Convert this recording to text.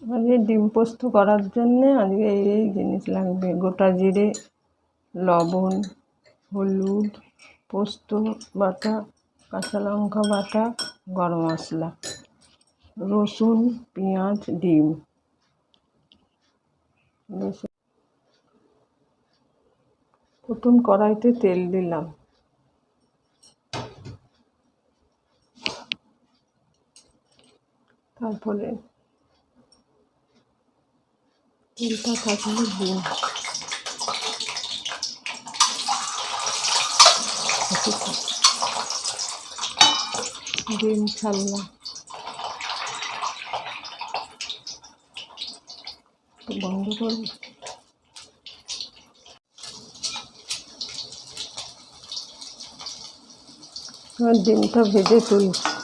আজকে ডিম পোস্ত করার জন্যে আজকে এই জিনিস লাগবে: গোটা জিরে, লবণ, হলুদ, পোস্ত বাটা, কাঁচা লঙ্কা বাটা, গরম মশলা, রসুন, পেঁয়াজ, ডিম। প্রথম কড়াইতে তেল দিলাম, তারপরে তেলটা থাকলে ডিম ছাড়লাম, বন্ধ করব। ডিমটা ভেজে তুলছি।